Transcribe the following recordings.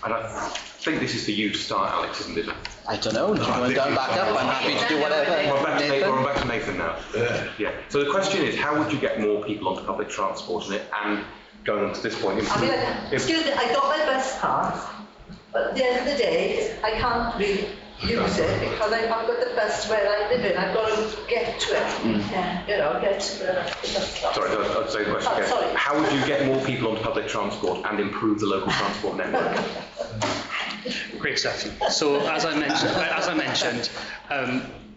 And I think this is for you to start, Alex, isn't it? I don't know. Do you want to go back up? I'm happy to do whatever. I'm back to Nathan now. Yeah. So the question is, how would you get more people onto public transport and going on to this point? Excuse me, I got my bus pass, but at the end of the day, I can't really use it because I've got the bus where I live in. I've got to get to it. Get to the bus stop. Sorry, I'll say the question again. Sorry. How would you get more people onto public transport and improve the local transport network? Great stuff. So as I mentioned,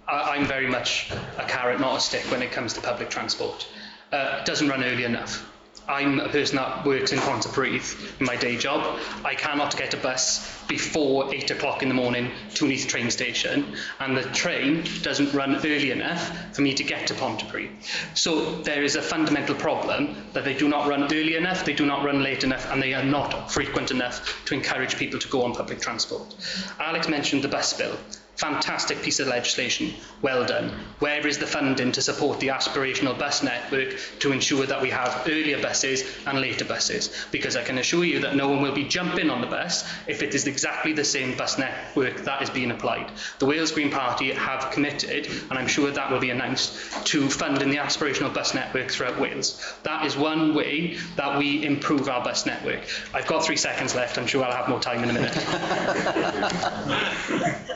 I'm very much a carrot, not a stick when it comes to public transport. It doesn't run early enough. I'm a person that works in Pontypridd in my day job. I cannot get a bus before 8 o'clock in the morning to Neath train station, and the train doesn't run early enough for me to get to Pontypridd. So there is a fundamental problem that they do not run early enough, they do not run late enough, and they are not frequent enough to encourage people to go on public transport. Alex mentioned the bus bill. Fantastic piece of legislation, well done. Where is the funding to support the aspirational bus network to ensure that we have earlier buses and later buses? Because I can assure you that no one will be jumping on the bus if it is exactly the same bus network that is being applied. The Wales Green Party have committed, and I'm sure that will be announced, to funding the aspirational bus network throughout Wales. That is one way that we improve our bus network. I've got 3 seconds left, I'm sure I'll have more time in a minute.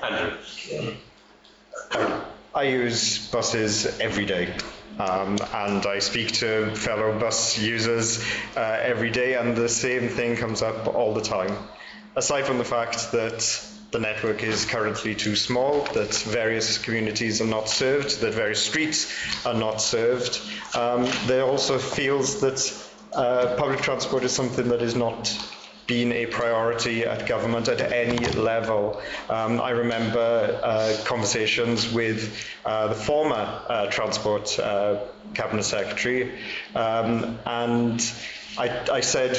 Andrew. I use buses every day, and I speak to fellow bus users every day, and the same thing comes up all the time. Aside from the fact that the network is currently too small, that various communities are not served, that various streets are not served, there also feels that public transport is something that is not been a priority at government at any level. I remember conversations with the former Transport Cabinet Secretary, and I said,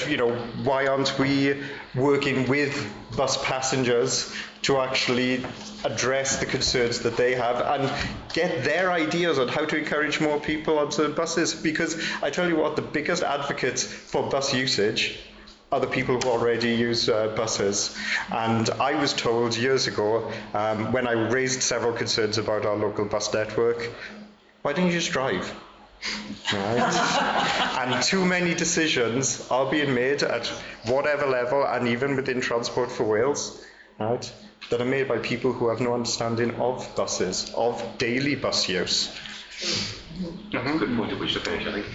why aren't we working with bus passengers to actually address the concerns that they have and get their ideas on how to encourage more people onto buses? Because I tell you what, the biggest advocates for bus usage are the people who already use buses. And I was told years ago, when I raised several concerns about our local bus network, why don't you just drive? Right? And too many decisions are being made at whatever level, and even within Transport for Wales, right, that are made by people who have no understanding of buses, of daily bus use. That's a good point at which to finish, I think.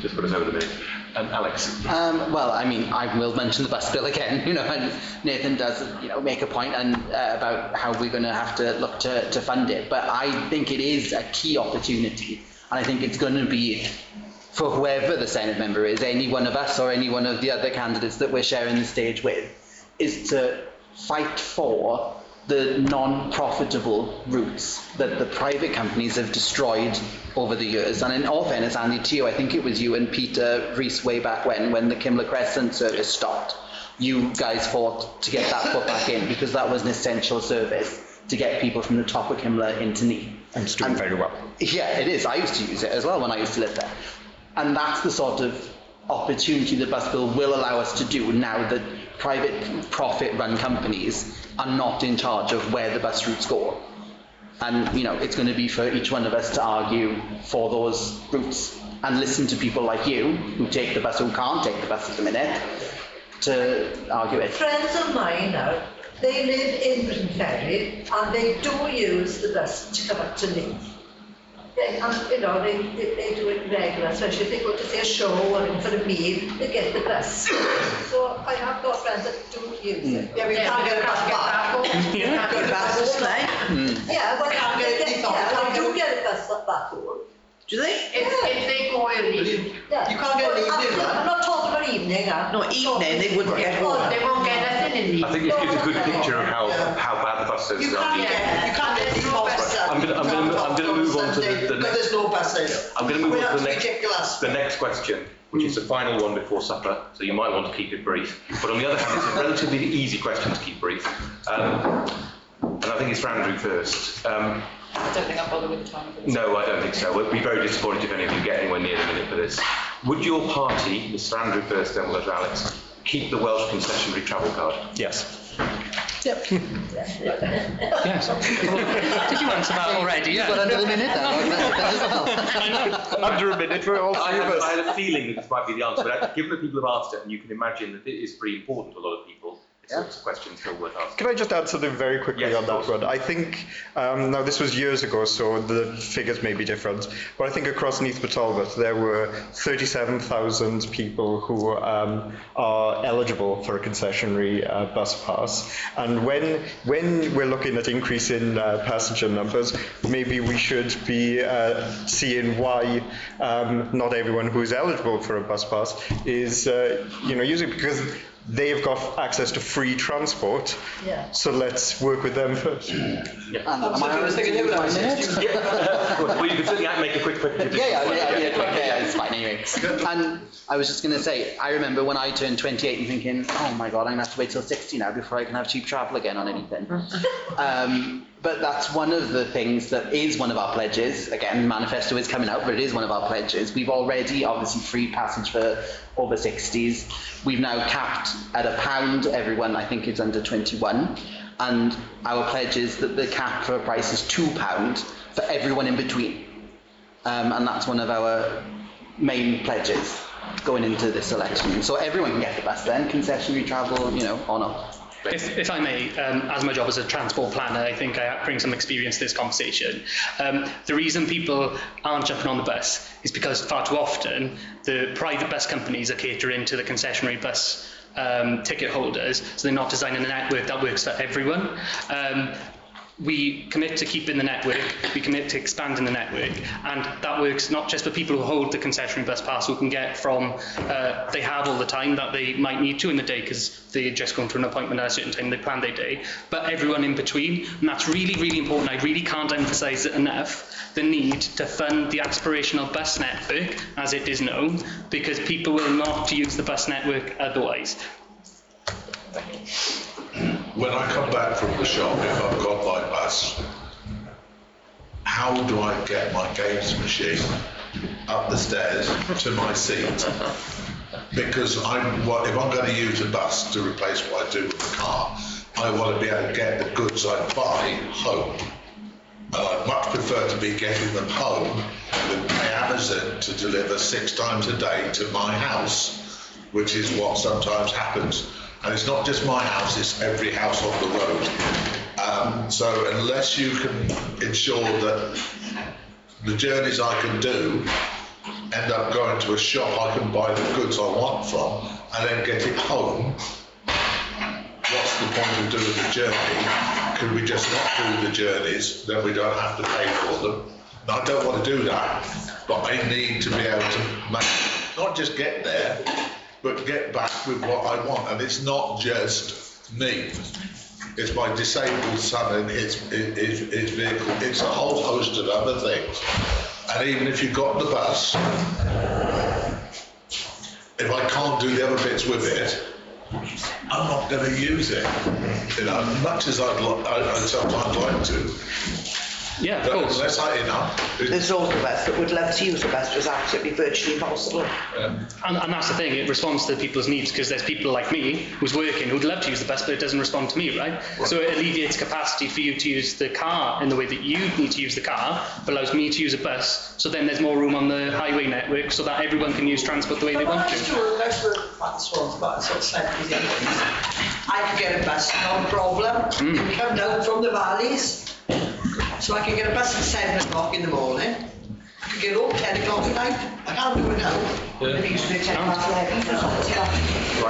Just put us over the minute. Alex. Well, I mean, I will mention the bus bill again, and Nathan does, make a point about how we're going to have to look to fund it. But I think it is a key opportunity, and I think it's going to be for whoever the Senedd member is, any one of us or any one of the other candidates that we're sharing the stage with, is to fight for the non-profitable routes that the private companies have destroyed over the years. And in all fairness, Andy, to you, I think it was you and Peter Rees way back when the Kimler Crescent service stopped. You guys fought to get that put back in because that was an essential service to get people from the top of Kimler into Neath. And it's doing very well. Yeah, it is. I used to use it as well when I used to live there. And that's the sort of opportunity the bus bill will allow us to do now that private profit-run companies are not in charge of where the bus routes go. And it's going to be for each one of us to argue for those routes and listen to people like you who take the bus, who can't take the bus at the minute, to argue it. Friends of mine now, they live in Britain Ferry and they do use the bus to come up to Neath. And they do it regular, especially if they go to see a show or in for a meal, they get the bus. So I have got friends that do use it. Yeah, we can't get a bus back. You can't get a bus this way. Yeah, well, Can't get it I do get a bus back home. Do they? If they go early. Yeah. You can't get an evening one. I'm not talking about evening. No, evening they wouldn't get one. They won't get nothing in the I think it gives a good picture of how bad the bus services You are. can't get the bus. I'm going to move on to the But next. there's no buses. I'm going to move on to That's ridiculous. the next question, which is the final one before supper, so you might want to keep it brief. But on the other hand, it's a relatively easy question to keep brief. And I think it's for Andrew first. I don't think I'll bother with the time. No, I don't think so. We'll be very disappointed if any of you get anywhere near the minute for this. Would your party, Mr. Andrew first, then we'll go to Alex, keep the Welsh concessionary travel card. Yes. Yep. Yes. Did you answer that already? You've got Yeah. under the minute then, as well. Under a minute for all I three of had, us. I had a feeling that this might be the answer, but given that people have asked it, and you can imagine that it is pretty important to a lot of people, it's a question still worth asking. Can I just add something very quickly Yes, on of that course. one? I think, now this was years ago, so the figures may be different, but I think across Neath Talbot there were 37,000 people who are eligible for a concessionary bus pass. And when we're looking at increase in passenger numbers, maybe we should be seeing why not everyone who is eligible for a bus pass is using it, because they've got access to free transport. Yeah. So let's work with them first. And am I on to use my minute? Well, you can certainly make a quick Yeah, it's fine anyway. And I was just going to say, I remember when I turned 28 and thinking, oh my God, I'm going to have to wait till 60 now before I can have cheap travel again on anything. But that's one of the things that is one of our pledges. Again, manifesto is coming out, but it is one of our pledges. We've already obviously free passage for over 60s. We've now capped at £1 everyone, I think it's under 21. And our pledge is that the cap for a price is £2 for everyone in between. And that's one of our main pledges going into this election. So everyone can get the bus then, concessionary travel, or not. If I may, as my job as a transport planner, I think I bring some experience to this conversation. The reason people aren't jumping on the bus is because far too often the private bus companies are catering to the concessionary bus ticket holders, so they're not designing a network that works for everyone. We commit to keeping the network, we commit to expanding the network, and that works not just for people who hold the concessionary bus pass who can get from, they have all the time that they might need to in the day because they're just going to an appointment at a certain time, they plan their day, but everyone in between, and that's really, really important. I really can't emphasise it enough, the need to fund the aspirational bus network as it is known, because people will not use the bus network otherwise. When I come back from the shop, if I've got my bus, how do I get my games machine up the stairs to my seat? Because if I'm going to use a bus to replace what I do with the car, I want to be able to get the goods I buy home. And I'd much prefer to be getting them home than pay Amazon to deliver 6 times a day to my house, which is what sometimes happens. And it's not just my house, it's every house on the road. So unless you can ensure that the journeys I can do end up going to a shop I can buy the goods I want from and then get it home, what's the point of doing the journey? Could we just not do the journeys, then we don't have to pay for them? And I don't want to do that, but I need to be able to not just get there, but get back with what I want. And it's not just me. It's my disabled son and his vehicle. It's a whole host of other things. And even if you've got the bus, if I can't do the other bits with it, I'm not going to use it. Much as I'd sometimes like to. Yeah, of course. Unless There's loads of us that would love to use the bus, but it's absolutely virtually impossible. And that's the thing, it responds to people's needs, because there's people like me who's working who'd love to use the bus, but it doesn't respond to me, right? So it alleviates capacity for you to use the car in the way that you need to use the car, but allows me to use a bus, so then there's more room on the highway network so that everyone can use transport the way they want to. Let's work that's one, but sort of 70s, 80s. I could get a bus, no problem. Come down from the valleys. So I can get a bus at 7 o'clock in the morning. I can get home 10 o'clock at night. I can't do it now. It used to be 10 past 11.